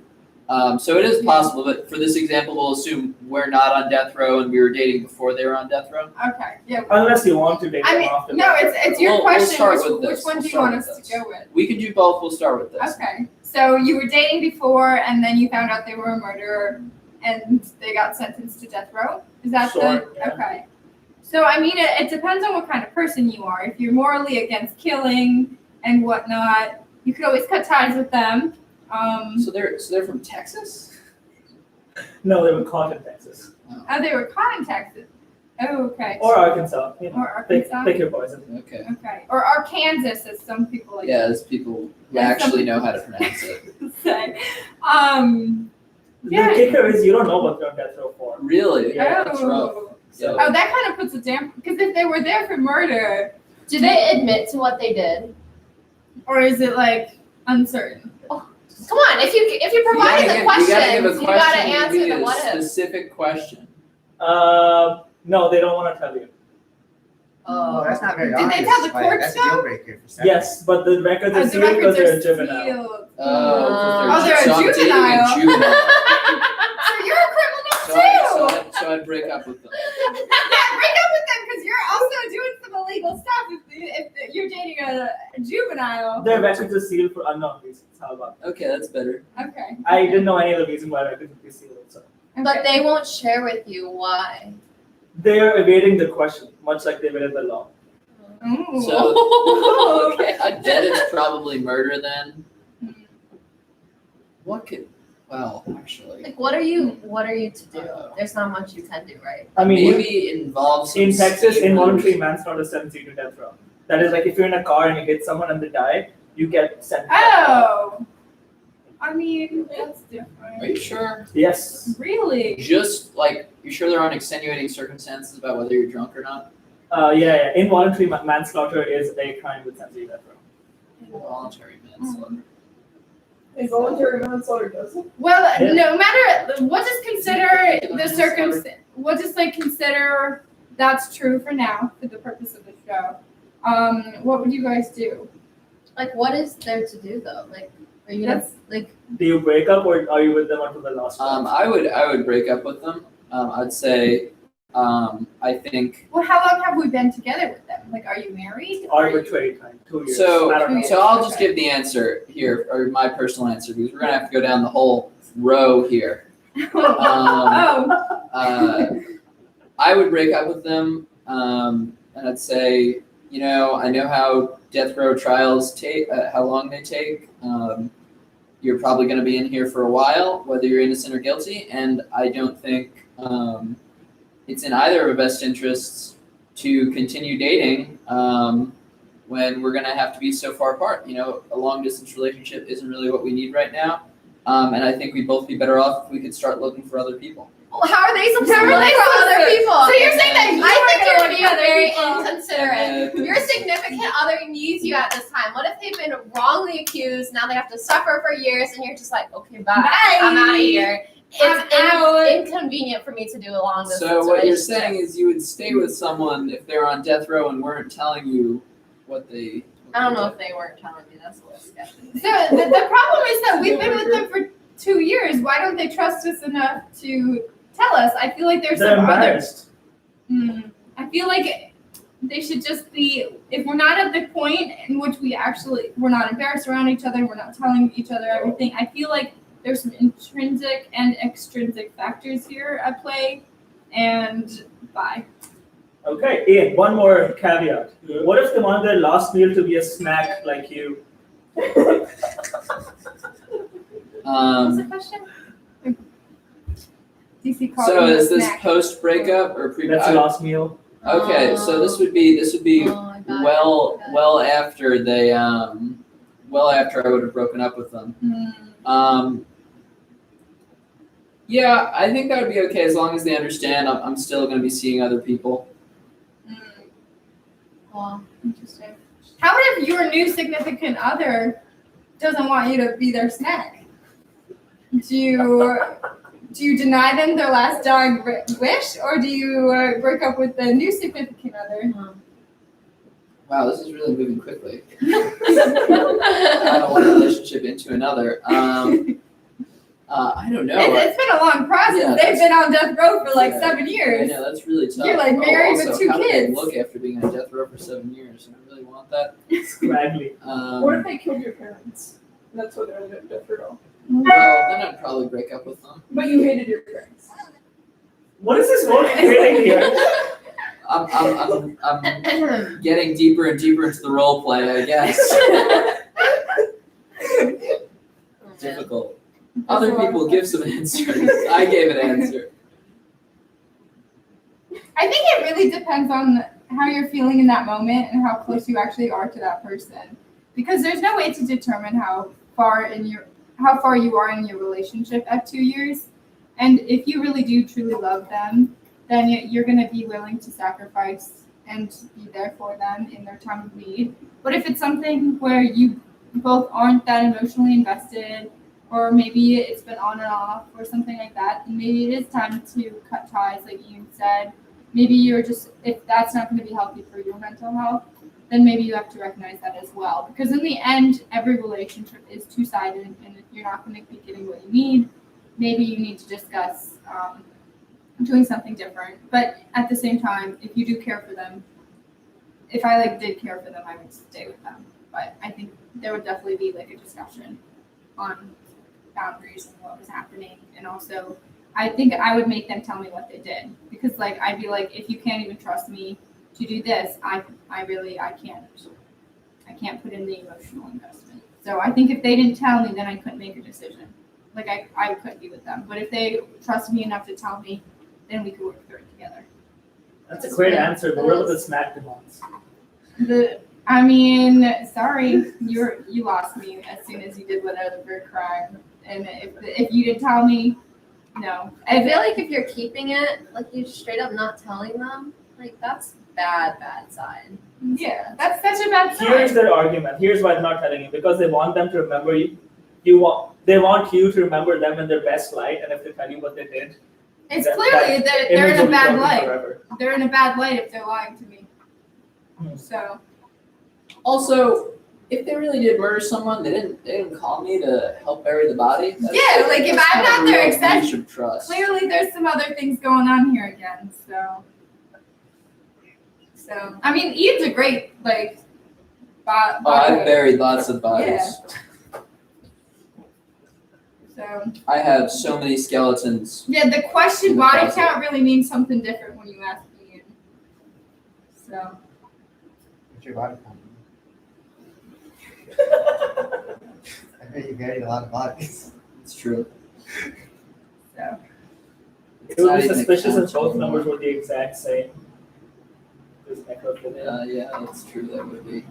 So it is possible, but for this example, we'll assume we're not on death row and we were dating before they were on death row. Okay. Yeah. Unless you want to date I them mean, after no, that. it's your We'll question. start Which, with this. which one We'll do you start want with us this. to go with? We can do both. We'll start with this. Okay. So you were dating before, and then you found out they were a murderer, and they got sentenced to death row. Is that Sure, yeah. okay? So I mean, it depends on what kind of person you are. If you're morally against killing and whatnot, you could always cut ties with them. So they're from Texas. No, they were caught in Texas. Oh, they were caught in Texas. Oh, okay. Or Arkansas. You know, Or pick, Arkansas. pick your poison. Okay. Okay. Or Arkansas, as some people like Yeah, there's people who Yeah, actually know how to pronounce it. to say. The Yeah. kicker is you don't know what they're on death row for. Really? Yeah, That's rough. Oh. So Oh, that kind of puts a damp. Because if they were there for murder, do they admit to what they did? or is it like uncertain? Come on, if you provide the you questions, gotta give a you gotta question. answer You the need what a if. specific question. No, they don't want to tell you. Oh, that's not very Did they honest. tell the Like, court that's a stuff? deal breaker for sex. Yes, but the records are the sealed because records they're are a juvenile. sealed. Oh, they're a so I'm dating juvenile. juvenile. So you're a criminal So too. so I'd break up with them. Yeah, break up with them because you're also doing some illegal stuff. If you're dating a juvenile. Their records are sealed for unknown reasons. How about Okay, that's better. Okay. I didn't know any of the reason why records would be sealed. So But they won't share with you why. they are evading the question, much like they evaded the law. Ooh. So okay, I bet it's probably murder then. Hmm. What could? Well, actually, Like, what are you to do? There's not much you can do, right? I mean, maybe it involves some in Texas, scheme involuntary moves. manslaughter sends you to death row. That is like if you're in a car and you hit someone and they die, you get sent. to death row. Oh. I mean, that's Are different. you sure? Yes. Really? Just like you sure there aren't extenuating circumstances about whether you're drunk or not? Yeah. Involuntary manslaughter is a crime that sends you to death row. Involuntary manslaughter. Involuntary manslaughter doesn't. Well, Yeah. no matter, we'll just consider the circumstance. We'll just like consider that's true for now, for the purpose of the show. What would you guys do? Like, what is there to do though? Like, are you gonna like? Do you break up or are you with them until the last one? I would break up with them. I'd say I think Well, how long have we been together with them? Like, are you married? Or are you- Arbitrary time, 2 years. so. I don't know. So I'll just Okay. give the answer here, or my personal answer, because we're gonna have to go down the whole row here. Oh, I would break up with them, and I'd say, I know how death row trials take, how long they take. You're probably going to be in here for a while, whether you're innocent or guilty, and I don't think it's in either of our best interests to continue dating when we're gonna have to be so far apart. You know, a long distance relationship isn't really what we need right now, and I think we'd both be better off if we could start looking for other people. Well, how are they supposed How to are look they for supposed other to- people? So you're saying that you I are think gonna you're look being for other very people? inconsiderate. Your significant other needs you at this time. What if they've been wrongly accused? Now they have to suffer for years, and you're just like, okay, bye. Bye. I'm out of here. I'm out. It's inconvenient for me to do a long distance So what you're relationship. saying is you would stay with someone if they're on death row and weren't telling you what they. I don't know if they weren't telling me. That's a little sketchy. So the problem is that we've been with them for 2 years. Why don't they trust us enough to tell us? I feel like there's They're some other. embarrassed. I feel like they should just be. If we're not at the point in which we're not embarrassed around each other, we're not telling each other everything. I feel like there's some intrinsic and extrinsic factors here at play. And bye. Okay, Ian, one more caveat. What if they want their last meal to be a snack like you? What's the question? DC called So me a is this snack. post breakup or pre? That's the last meal. Okay, so this would be Oh my God. well after they well after I would have broken up with them. Yeah, I think that would be okay as long as they understand I'm still going to be seeing other people. Well, Interesting. How if your new significant other doesn't want you to be their snack? Do you deny them their last dying wish, or do you break up with the new significant other? Wow, this is really moving quickly. Out of one relationship into another. I don't know. It's been a long process. Yeah, They've that's- been on death row for like Yeah. 7 years. Yeah, that's really tough. You're, like, married with also, 2 how do they kids. look after being on death row for 7 years? Do I really want that? Scraggly. What if they killed your parents? That's what they're in death row. Well, then I'd probably break up with them. But you hated your parents. What is this role creating here? I'm getting deeper and deeper into the role play, I guess. Difficult. Other people give some answers. I gave an answer. I think it really depends on how you're feeling in that moment and how close you actually are to that person. Because there's no way to determine how far you are in your relationship at 2 years. And if you really do truly love them, then you're going to be willing to sacrifice and be there for them in their time of need. But if it's something where you both aren't that emotionally invested, or maybe it's been on and off or something like that, then maybe it is time to cut ties, like Ian said. Maybe you're just, if that's not going to be healthy for your mental health, then maybe you have to recognize that as well. Because in the end, every relationship is two-sided, and if you're not going to be getting what you need, maybe you need to discuss doing something different. But at the same time, if you do care for them, if I did care for them, I would stay with them. But I think there would definitely be a discussion on boundaries and what was happening, and also I think I would make them tell me what they did, because I'd be like, if you can't even trust me to do this, I can't put in the emotional investment. So I think if they didn't tell me, then I couldn't make a decision. I couldn't be with them. But if they trusted me enough to tell me, then we could work through it together. That's a great answer, but what about the snack demands? Sorry, you lost me as soon as you did whatever crime. And if you didn't tell me, no. I feel like if you're keeping it, you straight up not telling them, that's bad sign. Yeah, that's such a bad sign. Here's their argument. Here's why they're not telling you. Because they want them to remember you. They want you to remember them in their best light, and if they tell you what they did, It's that- clearly that they're image in will a be bad broken light. forever. They're in a bad light if they're lying to me. Hmm. So Also, if they really did murder someone, they didn't call me to help bury the body. That's- yeah, if that's I'm not not a their real exception, breach of trust. clearly there's some other things going on here again. So I mean, Ian's a great Oh, I've buried lots of bodies. So I have so many skeletons. yeah, the question In the body closet. count really means something different when you ask Ian. So What's your body count? I heard you buried a lot of bodies. It's true. so It's It would not be even a suspicious count if both anymore. numbers were the exact same. There's echo for that. Yeah, that's true. That would be.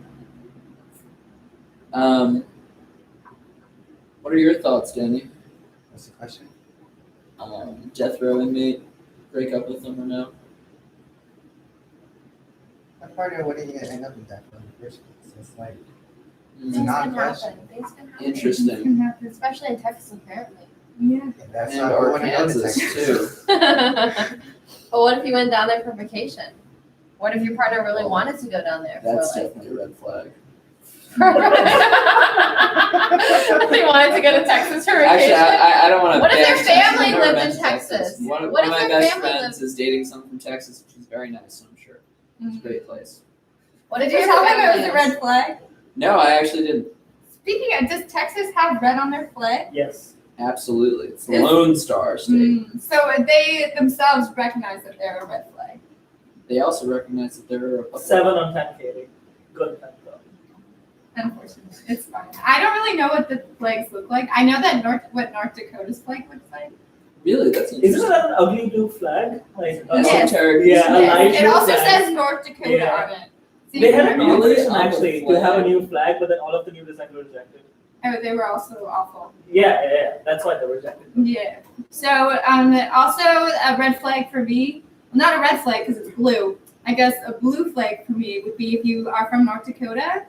What are your thoughts, Danny? What's the question? Death row inmate, break up with them or no? My partner wouldn't even end up in that in the first place. It's like Things Mm, not can a question. happen. Things can happen. Interesting. Can happen. Especially in Texas, apparently. Yeah. that's And why I want to go to Arkansas Texas. too. But what if you went down there for vacation? What if your partner really Oh, wanted to go down there That's for like? definitely a red flag. They wanted to go to Texas for Actually, vacation. I don't want to. What if their family lived in Texas? One What of if my their best family friends is dating someone from Texas, which is very nice. I'm sure it's a great place. What if Did you your tell them it family was a lives- red flag? No, I actually didn't. Speaking of, does Texas have red on their flag? Yes. Absolutely, it's the Is- Lone Star State. So they themselves recognize that they're a red flag. They also recognize that they're a Republican. 7 on 10, Katie. Good time though. Unfortunately, it's fine. I don't really know what the flags look like. I know that what North Dakota's flag looks like. Really, that's Isn't interesting. that an ugly blue flag? Like Yes. Esoteric. Yeah, a Yes. light It blue also flag. says North Dakota Yeah. on it. So They you had a can- Really? competition On the actually to have a flag. new flag, but then all of the new designs were rejected. Oh, they were also awful. Yeah. That's why they were rejected. Yeah. So also a red flag for me. Well, not a red flag because it's blue. I guess a blue flag for me would be if you are from North Dakota.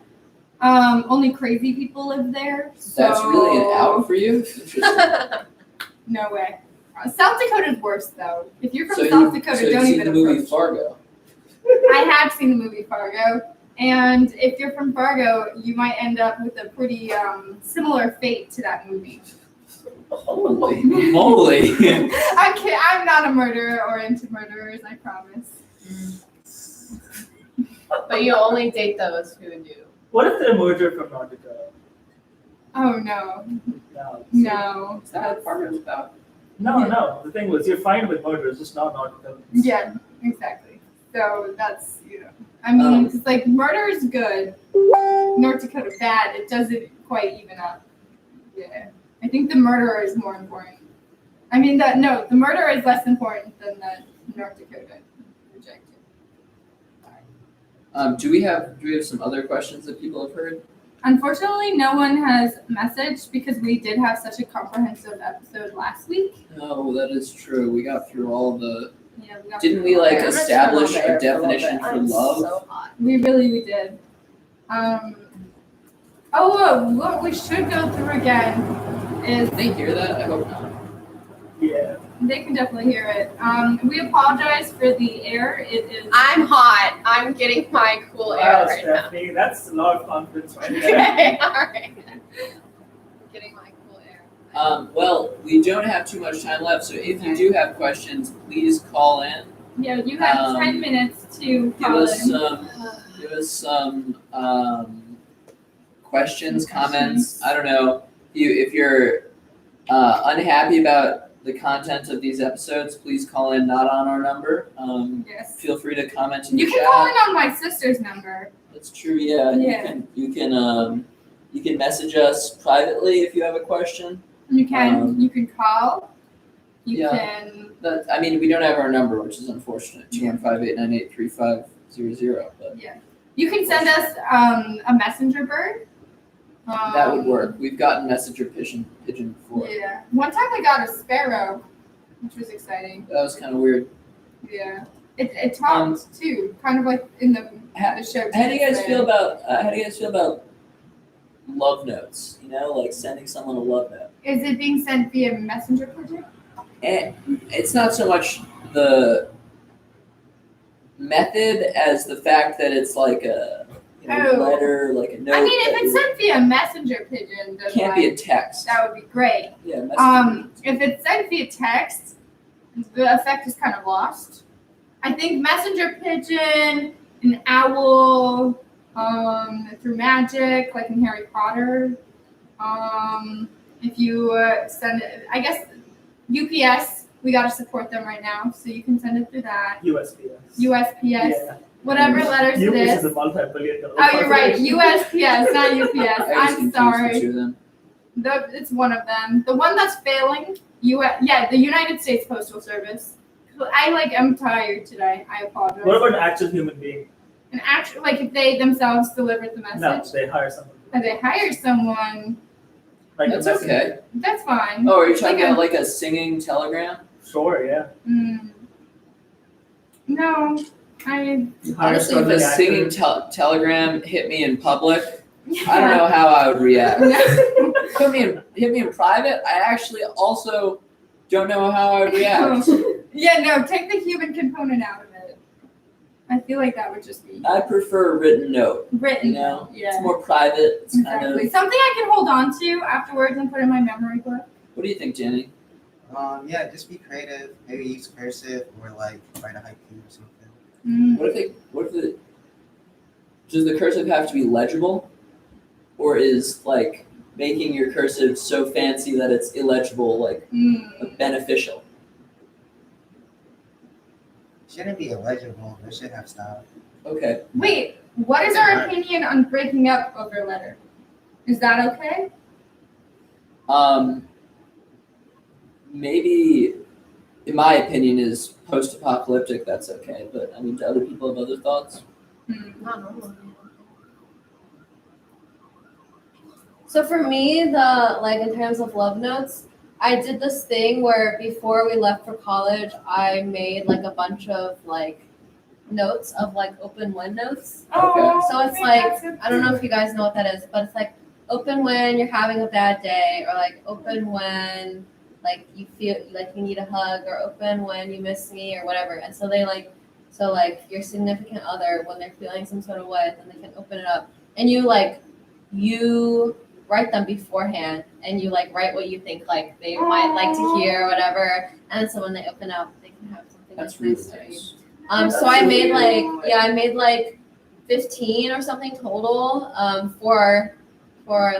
Only crazy people live there. So That's really an out for you. Interesting. No way. South Dakota's worse though. If you're from So South you, Dakota, so you've don't seen even the movie approach. Fargo. I have seen the movie Fargo, and if you're from Fargo, you might end up with a pretty similar fate to that movie. Holy moly! I'm not a murderer or into murderers, I promise. But you only date those who do. What if they're a merger from North Dakota? Oh no, No. no. Is that what Fargo's about? No. The thing was, you're fine with murderers, just not North Dakota. Yeah, exactly. So that's I mean, it's like murder is good, North Dakota bad. It doesn't quite even up. Yeah, I think the murderer is more important. I mean, the murderer is less important than the North Dakota rejected. Do we have some other questions that people have heard? Unfortunately, no one has messaged because we did have such a comprehensive episode last week. No, that is true. We got through all the. Yeah, we got Didn't through we all like that. I'm gonna establish turn on the air a for little definition bit. for I'm love? So hot. We did. What we should go through again is Did they hear that? I hope not. Yeah. they can definitely hear it. We apologize for the air. It is. I'm hot. I'm getting my cool air Wow, right now. Stephanie, that's a lot of confidence right there. Okay, all right. Getting my cool air. Well, we don't have too much time left, so if you do have questions, please call in. Yeah, you have 10 minutes to Give call us in. some questions, comments. I don't know. If you're unhappy about the content of these episodes, please call in. Not on our number. Yes. Feel free to comment in You the can chat. call in on my sister's number. That's true. Yeah. Yeah. You can message us privately if you have a question. You can call. You yeah. can. I mean, we don't have our number, which is unfortunate. 215-898-3500. But You can send us a messenger bird. that would work. We've gotten messenger pigeon before. Yeah. One time we got a sparrow, which was exciting. That was kind of weird. Yeah. It talked too, kind of like in the show. How do you guys today. feel about love notes? You know, like sending someone a love note. Is it being sent via messenger pigeon? And it's not so much the method as the fact that it's like a Oh. letter, like a note. I mean, if that it's sent via messenger pigeon, then it can't be a text. that would be great. Yeah, messenger. If it's sent via text, the effect is kind of lost. I think messenger pigeon, an owl, through magic, like in Harry Potter. If you send it, I guess UPS, we gotta support them right now, so you can send it through that. USPS. USPS, Yeah. whatever letters it UPS is. is a multi-billion-dollar Oh, you're right. corporation. USPS, not UPS. I just I'm confused sorry. the two of them. It's one of them. The one that's failing, the United States Postal Service. Well, I'm tired today. I apologize. What about an actual human being? And actually, like if they themselves delivered the No, message, they hire someone. or they hire someone, Like a That's messenger. okay. that's fine. Oh, are you talking Like a- about like a singing telegram? Sure, yeah. No, I. You hire Honestly, if somebody a singing actually- telegram hit me in public, I don't know how I would react. Hit me in private, I actually also don't know how I would react. Yeah, no, take the human component out of it. I feel like that would just be I prefer a written note. written. You know, Yeah. it's more private. It's kind Exactly. of. Something I can hold on to afterwards and put in my memory book. What do you think, Jenny? Yeah, just be creative. Maybe use cursive or like write a haiku or something. Does the cursive have to be legible, or is like making your cursive so fancy that it's illegible like beneficial? Shouldn't be illegible, but it should have style. Okay. Wait, what is our opinion on breaking up over a letter? Is that okay? Maybe, in my opinion, is post-apocalyptic. That's okay, but I mean, do other people have other thoughts? Not normally. So for me, in terms of love notes, I did this thing where before we left for college, I made like a bunch of like notes of like open when notes. Oh, So it's like, I don't know if you guys know what that is, but it's like open when you're having a bad day, or like open when like you feel like you need a hug, or open when you miss me, or whatever. And so they like your significant other, when they're feeling some sort of way, then they can open it up, and you write them beforehand, and you like write what you think like they might like to hear or whatever, and so when they open up, they can have something That's that's really nice to read. nice. So I made I made like 15 or something total for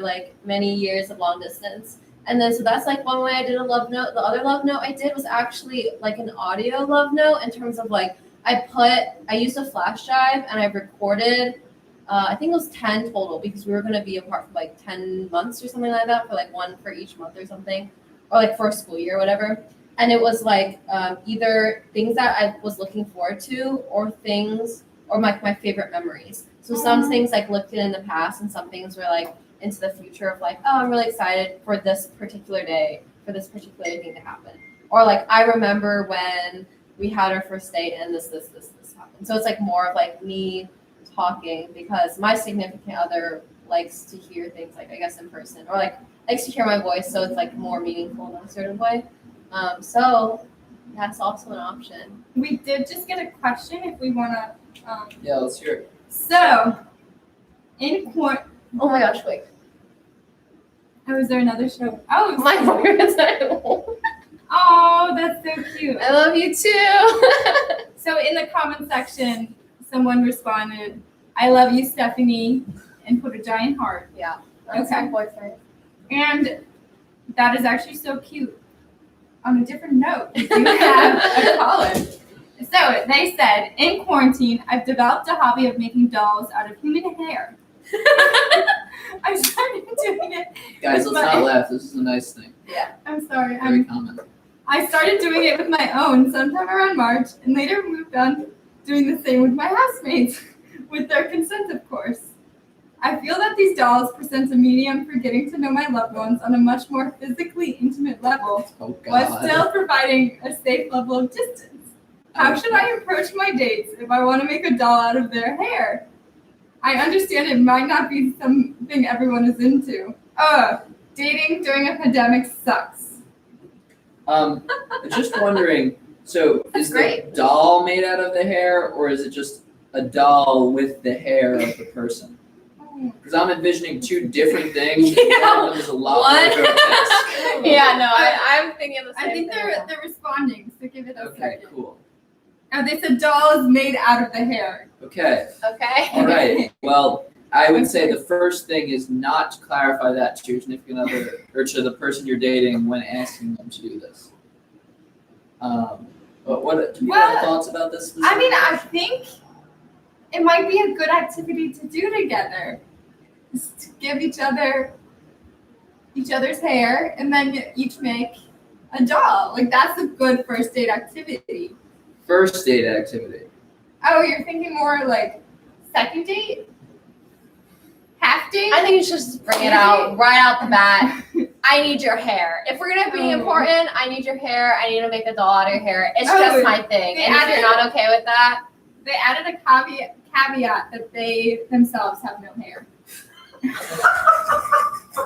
like many years of long distance. And then so that's like one way I did a love note. The other love note I did was actually like an audio love note, in terms of like I used a flash drive and I recorded I think it was 10 total, because we were going to be apart for like 10 months or something like that, for like one for each month or something, or like for a school year or whatever. And it was like either things that I was looking forward to, or my favorite memories. So some things like looked in the past, and some things were like into the future of like, oh, I'm really excited for this particular day, for this particular thing to happen. Or like, I remember when we had our first date and this happened. So it's like more of like me talking, because my significant other likes to hear things like, I guess, in person, or like likes to hear my voice, so it's like more meaningful in that sort of way. So that's also an option. We did just get a question if we want to. Yeah, let's hear it. So, in court. Oh my gosh, wait. Oh, is there another show? Oh, My boyfriend's Oh, that's so cute. I love you too. So in the comment section, someone responded, "I love you, Stephanie," and put a giant heart. That's Okay. my boyfriend. And that is actually so cute. On a different note, we do have a caller. So they said, in quarantine, I've developed a hobby of making dolls out of human hair. I started doing it. Guys, with let's my- not laugh. This is a nice thing. I'm sorry. Very common. I started doing it with my own sometime around March, and later moved on doing the same with my housemates, with their consent, of course. I feel that these dolls present a medium for getting to know my loved ones on a much more physically intimate level, Oh while God. still providing a safe level of distance. How should I approach my dates if I want to make a doll out of their hair? I understand it might not be something everyone is into. Dating during a pandemic sucks. Just wondering. So, That's is the great. doll made out of the hair, or is it just a doll with the hair of the person? Because I'm envisioning two different things. Yeah. One of them is a lot One- more grotesque. Yeah, no, I'm thinking the same I think thing. they're responding, so give it a Okay, second. cool. Oh, they said doll is made out of the hair. Okay. Okay. All right. Well, I would say the first thing is not to clarify that to your significant other or to the person you're dating when asking them to do this. But what do you have Well, thoughts about this? I mean, I think it might be a good activity to do together. Is to give each other's hair, and then each make a doll. Like, that's a good first date activity. first date activity. Oh, you're thinking more like second date? Half date? I think you should just bring it out right out the bat. I need your hair. If we're gonna be Oh. important, I need your hair. I need to make a doll out of your hair. It's Oh, just my thing. they And if added- you're not okay with that, They added a caveat that they themselves have no hair.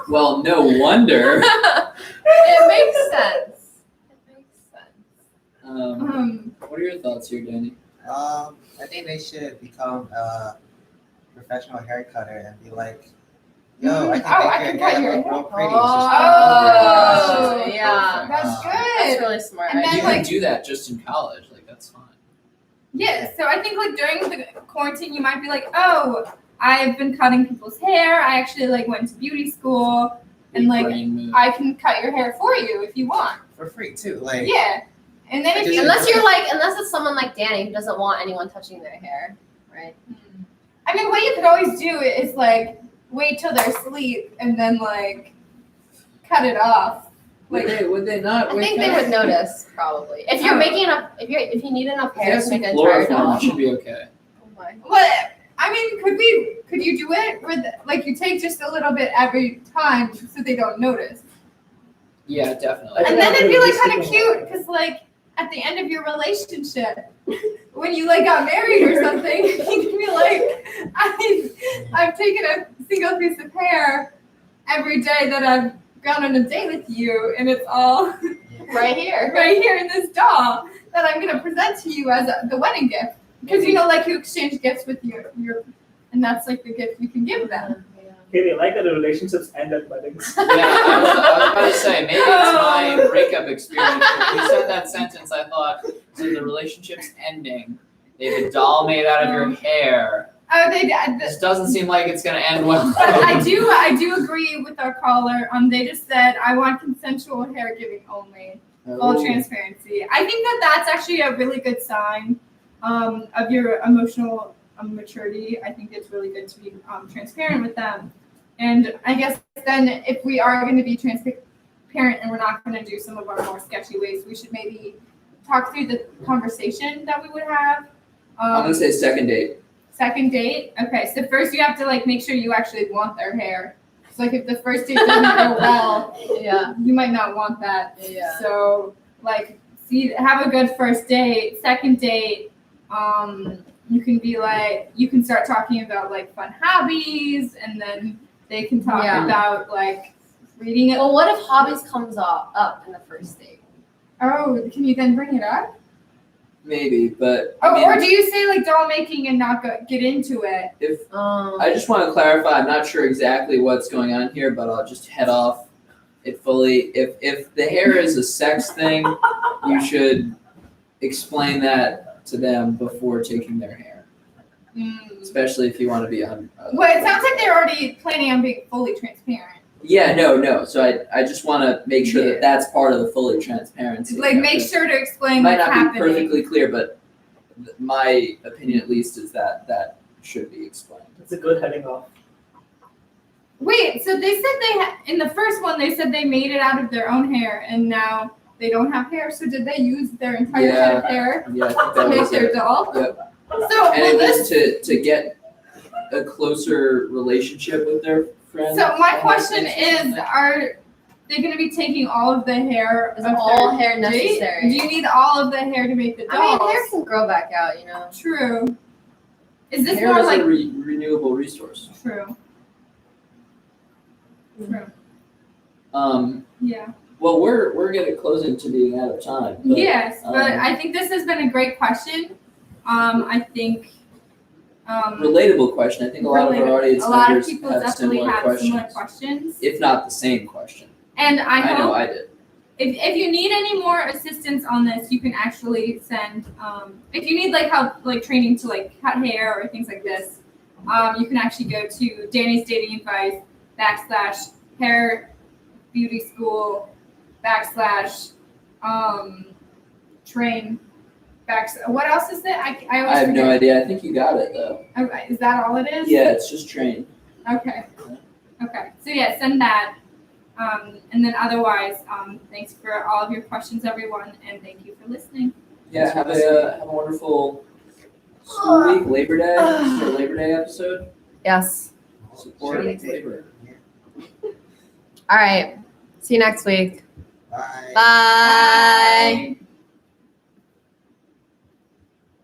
Well, no wonder. it makes sense. It makes sense. What are your thoughts here, Danny? I think they should become a professional hair cutter and be like, yo, I can I make can your cut hair your look hair. real pretty. Oh, It's just yeah. That's good. That's really smart. And then, You idea. can like- do that just in college. Like that's fine. Yeah, so I think like during the quarantine, you might be like, oh, I've been cutting people's hair. I actually like went to beauty school, and Big like brain move. I can cut your hair for you if you want. for free too. Like, Yeah, and then if you unless it's someone like Danny who doesn't want anyone touching their hair, right? I mean, what you could always do is like wait till they're asleep and then like cut it off. Would they not? I think they would notice probably if you're making enough. If you need enough If they hair have to some make an entire chloroform, doll. it should be okay. Oh my. What? I mean, could you do it with like you take just a little bit every time so they don't notice? Yeah, definitely. And then it'd be like kind of cute because like at the end of your relationship, when you like got married or something, you can be like, I've taken a single piece of hair every day that I've gone on a date with you, and it's all Right here. right here in this doll that I'm gonna present to you as the wedding gift. Because you know, like you exchange gifts with your, and that's like the gift you can give them. Katie, I like that the relationships end at weddings. Yeah, I was about to say, maybe it's my breakup experience. When you said that sentence, I thought, so the relationship's ending. They have a doll made out of your hair. Oh, This doesn't seem like it's gonna end well. But I do agree with our caller. They just said I want consensual hair giving only, full transparency. I think that's actually a really good sign of your emotional maturity. I think it's really good to be transparent with them. And I guess then if we are going to be transparent and we're not going to do some of our more sketchy ways, we should maybe talk through the conversation that we would have. I'm gonna say second date. Second date? Okay, so first you have to like make sure you actually want their hair. So like if the first date doesn't go well, Yeah. you might not want that. Yeah. So like have a good first date. Second date, you can be like you can start talking about like fun hobbies, and then they can talk Yeah. about like reading it. Well, what if hobbies comes up in the first date? Oh, can you then bring it up? Maybe, but Oh, I mean, or do you say like doll making and not get into it? if Um, I just want to clarify, I'm not sure exactly what's going on here, but I'll just head off it fully. If the hair is a sex thing, you should explain that to them before taking their hair, especially if you want to be on. Well, it sounds like they're already planning on being fully transparent. Yeah, no. So I just want to make sure that that's part of the fully transparency. Like make sure to It explain might what's not be happening. perfectly clear, but my opinion at least is that should be explained. It's a good heading off. Wait, so they said in the first one they said they made it out of their own hair, and now they don't have hair. So did they use their entire head of hair Yeah, I think to that make was their it. doll? Yep. So And will it was this? to get a closer relationship with their friends. So my question is, are they going to be taking all of the hair? Is of all their hair date? necessary? Do you need all of the hair to make the I mean, dolls? hair can grow back out, you know. True. Is this hair more is like a renewable resource. true? True. Yeah. Well, we're getting closing to being out of time. But, Yes, but um, I think this has been a great question. I think relatable question. I think a lot of our audience a lot of members people have definitely similar have questions, similar questions. if not the same question. And I I know hope I did. if you need any more assistance on this, you can actually send if you need like help like training to like cut hair or things like this, you can actually go to Danny's Dating Advice / hair beauty school / train what else is it? I always I have no forget. idea. I think you got it though. Okay, is that all it is? Yeah, it's just train. Okay. Okay. So yeah, send that. And then otherwise, thanks for all of your questions, everyone, and thank you for listening. Yeah, have a wonderful school week, Labor Day. This is our Labor Day episode. Yes. Support Sure. labor. All right. See you next week. Bye. Bye. Bye.